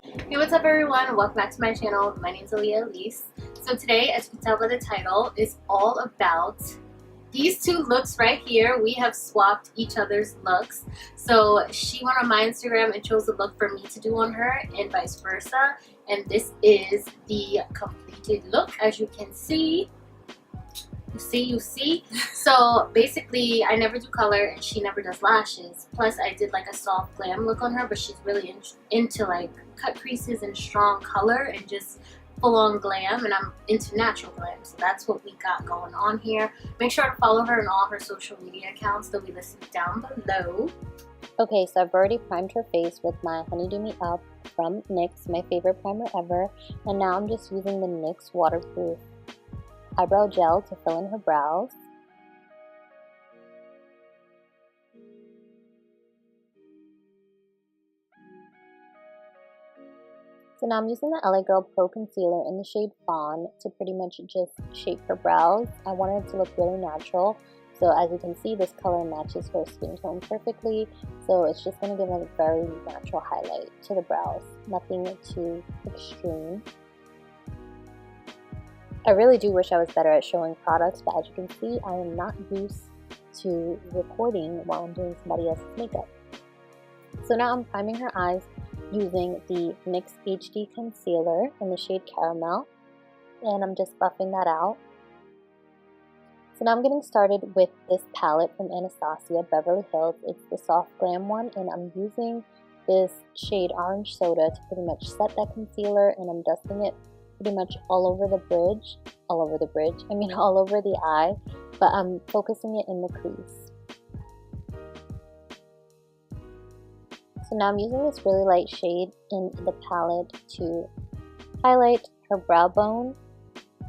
Hey, what's up everyone? Welcome back to my channel. My name is Aliyahelisetv. So today, as you can tell by the title, is all about these two looks right here. We have swapped each other's looks. So she went on my Instagram and chose a look for me to do on her and vice versa. And this is the completed look, as you can see. You see. So basically, I never do color and she never does lashes. Plus, I did like a soft glam look on her, but she's really into like cut creases and strong color and just full-on glam, and I'm into natural glam. So that's what we got going on here. Make sure to follow her on all her social media accounts. They'll be listed down below. Okay, so I've already primed her face with my Honeydew Me Up from NYX, my favorite primer ever, and now I'm just using the NYX waterproof eyebrow gel to fill in her brows. So now I'm using the LA Girl Pro Concealer in the shade Fawn to pretty much just shape her brows. I wanted it to look really natural. So as you can see, this color matches her skin tone perfectly. So it's just going to give a very natural highlight to the brows. Nothing too extreme. I really do wish I was better at showing products, but as you can see, I am not used to recording while I'm doing somebody else's makeup. So now I'm priming her eyes using the NYX HD Concealer in the shade Caramel, and I'm just buffing that out. So now I'm getting started with this palette from Anastasia, Beverly Hills. It's the Soft Glam one, and I'm using this shade Orange Soda to pretty much set that concealer, and I'm dusting it pretty much all over the eye, but I'm focusing it in the crease. So now I'm using this really light shade in the palette to highlight her brow bone,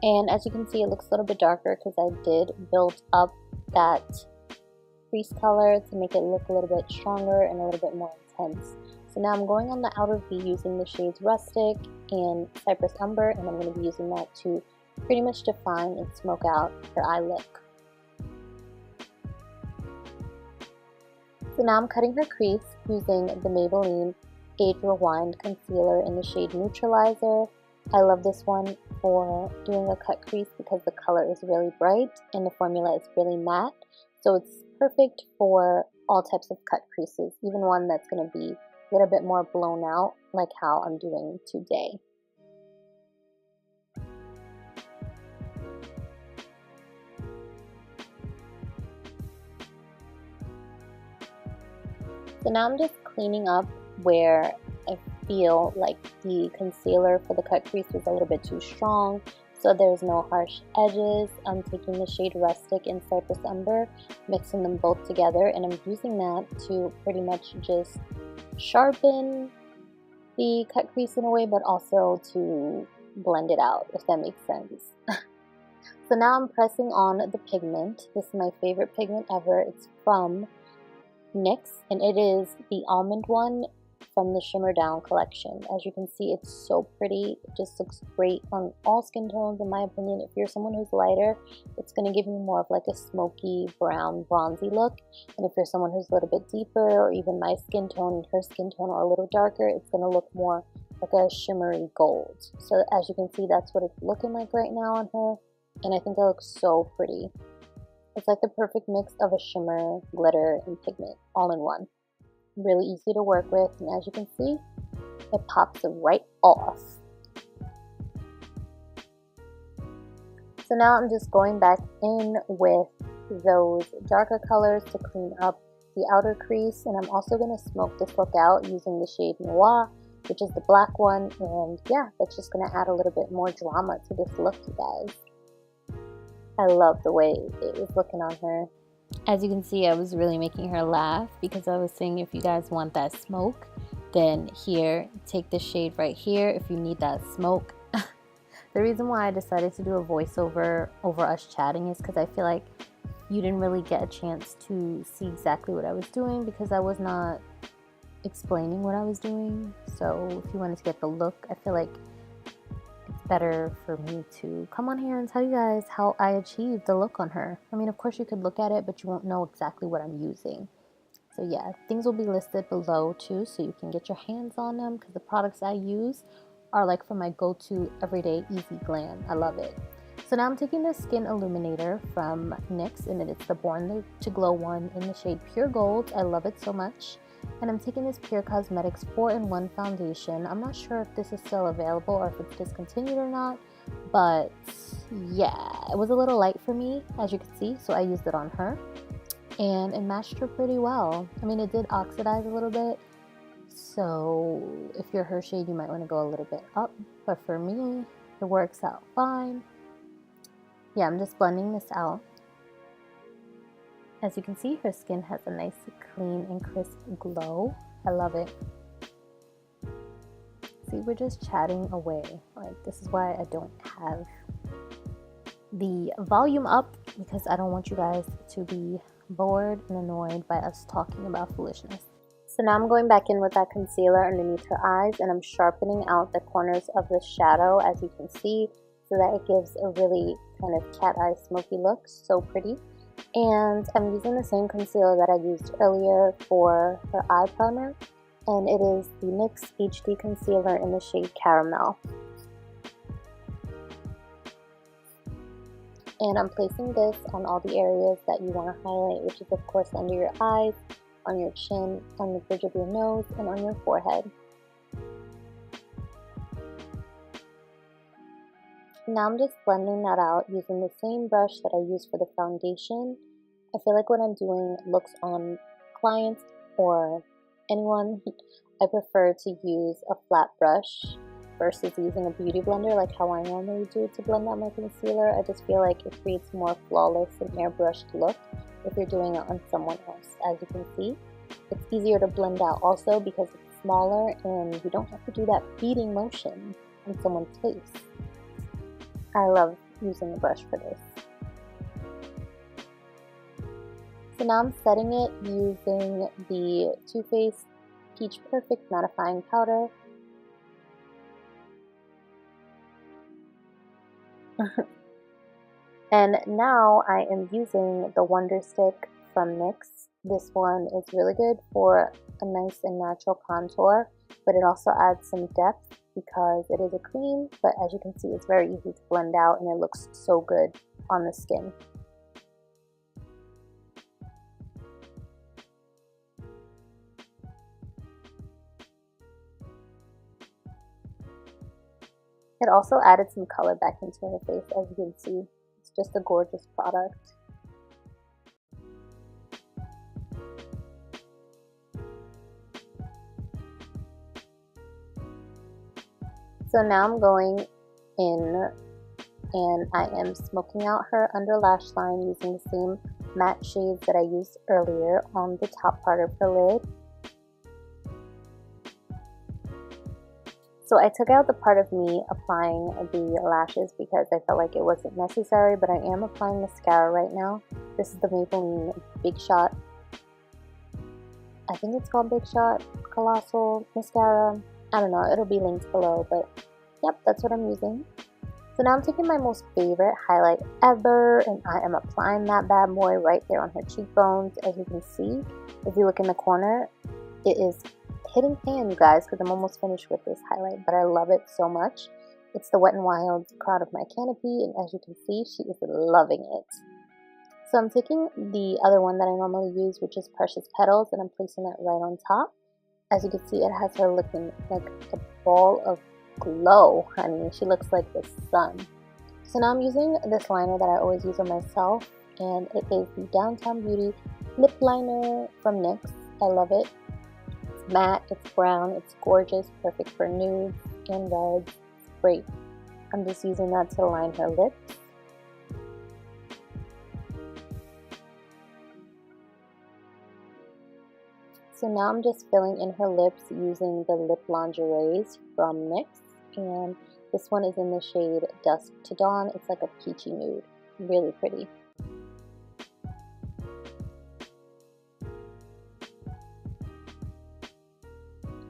and as you can see, it looks a little bit darker because I did build up that crease color to make it look a little bit stronger and a little bit more intense. So now I'm going on the outer V using the shades Rustic and Cypress Umber, and I'm going to be using that to pretty much define and smoke out her eye look. So now I'm cutting her crease using the Maybelline Age Rewind Concealer in the shade Neutralizer. I love this one for doing a cut crease because the color is really bright and the formula is really matte. So it's perfect for all types of cut creases, even one that's going to be a little bit more blown out like how I'm doing today. So now I'm just cleaning up where I feel like the concealer for the cut crease was a little bit too strong, so there's no harsh edges. I'm taking the shade Rustic and Cypress Umber, mixing them both together, and I'm using that to pretty much just sharpen the cut crease in a way, but also to blend it out, if that makes sense. So now I'm pressing on the pigment. This is my favorite pigment ever. It's from NYX, and it is the almond one from the Shimmer Down collection. As you can see, it's so pretty. It just looks great on all skin tones, in my opinion. If you're someone who's lighter, it's going to give you more of like a smoky brown bronzy look, and if you're someone who's a little bit deeper, or even my skin tone and her skin tone are a little darker, it's going to look more like a shimmery gold. So as you can see, that's what it's looking like right now on her, and I think it looks so pretty. It's like the perfect mix of a shimmer, glitter, and pigment all in one. Really easy to work with, and as you can see, it pops right off. So now I'm just going back in with those darker colors to clean up the outer crease, and I'm also going to smoke this look out using the shade Noir, which is the black one, and yeah, that's just going to add a little bit more drama to this look, you guys. I love the way it was looking on her. As you can see, I was really making her laugh because I was saying if you guys want that smoke, then here, take this shade right here if you need that smoke. The reason why I decided to do a voiceover over us chatting is because I feel like you didn't really get a chance to see exactly what I was doing because I was not explaining what I was doing. So if you wanted to get the look, I feel like better for me to come on here and tell you guys how I achieved the look on her. I mean, of course you could look at it, but you won't know exactly what I'm using. So yeah, things will be listed below too, so you can get your hands on them, because the products I use are like for my go-to everyday easy glam. I love it. So now I'm taking the Skin Illuminator from NYX, and it's the Born to Glow one in the shade Pure Gold. I love it so much. And I'm taking this Pure Cosmetics 4-in-1 foundation. I'm not sure if this is still available or if it's discontinued or not, but yeah, it was a little light for me, as you can see, so I used it on her, and it matched her pretty well. I mean, it did oxidize a little bit, so if you're her shade, you might want to go a little bit up, but for me, it works out fine. Yeah, I'm just blending this out. As you can see, her skin has a nice, clean, and crisp glow. I love it. See, we're just chatting away. Like, this is why I don't have the volume up, because I don't want you guys to be bored and annoyed by us talking about foolishness. So now I'm going back in with that concealer underneath her eyes, and I'm sharpening out the corners of the shadow, as you can see, so that it gives a really kind of cat eye smoky look. So pretty. And I'm using the same concealer that I used earlier for her eye primer, and it is the NYX HD concealer in the shade Caramel. And I'm placing this on all the areas that you want to highlight, which is of course under your eyes, on your chin, on the bridge of your nose, and on your forehead. Now I'm just blending that out using the same brush that I used for the foundation. I feel like what I'm doing looks on clients or anyone, I prefer to use a flat brush versus using a beauty blender like how I normally do to blend out my concealer. I just feel like it creates more flawless and airbrushed look if you're doing it on someone else. As you can see, it's easier to blend out also because it's smaller and you don't have to do that beating motion on someone's face. I love using a brush for this. So now I'm setting it using the Too Faced Peach Perfect Mattifying Powder. And now I am using the Wonder Stick from NYX. This one is really good for a nice and natural contour, but it also adds some depth because it is a cream, but as you can see, it's very easy to blend out and it looks so good on the skin. It also added some color back into her face, as you can see. It's just a gorgeous product. So now I'm going in and I am smoking out her under lash line using the same matte shades that I used earlier on the top part of her lid. So I took out the part of me applying the lashes because I felt like it wasn't necessary, but I am applying mascara right now. This is the Maybelline Big Shot. I think it's called Big Shot Colossal Mascara. I don't know, it'll be linked below, but yep, that's what I'm using. So now I'm taking my most favorite highlight ever, and I am applying that bad boy right there on her cheekbones. As you can see, if you look in the corner, it is hitting pan, you guys, because I'm almost finished with this highlight, but I love it so much. It's the Wet n Wild crowd of my Canopy, and as you can see, she is loving it. So I'm taking the other one that I normally use, which is Precious Petals, and I'm placing it right on top. As you can see, it has her looking like a ball of glow, honey. She looks like the sun. So now I'm using this liner that I always use on myself, and it is the Downtown Beauty Lip Liner from NYX. I love it. It's matte, it's brown, it's gorgeous, perfect for nudes and reds. It's great. I'm just using that to line her lips. So now I'm just filling in her lips using the Lip Lingeries from NYX, and this one is in the shade Dusk to Dawn. It's like a peachy nude, really pretty.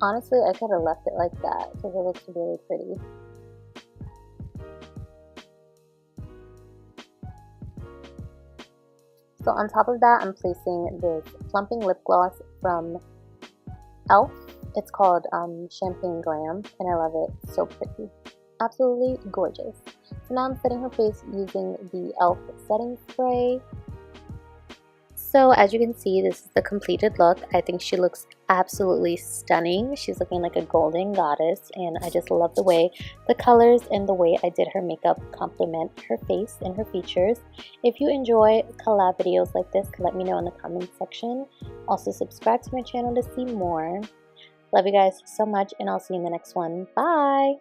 Honestly, I could have left it like that because it looks really pretty. So on top of that, I'm placing this plumping lip gloss from e.l.f. It's called Champagne Glam, and I love it. So pretty. Absolutely gorgeous. So now I'm setting her face using the e.l.f. setting spray. So as you can see, this is the completed look. I think she looks absolutely stunning. She's looking like a golden goddess, and I just love the way the colors and the way I did her makeup complement her face and her features. If you enjoy collab videos like this, let me know in the comment section. Also subscribe to my channel to see more. Love you guys so much, and I'll see you in the next one. Bye!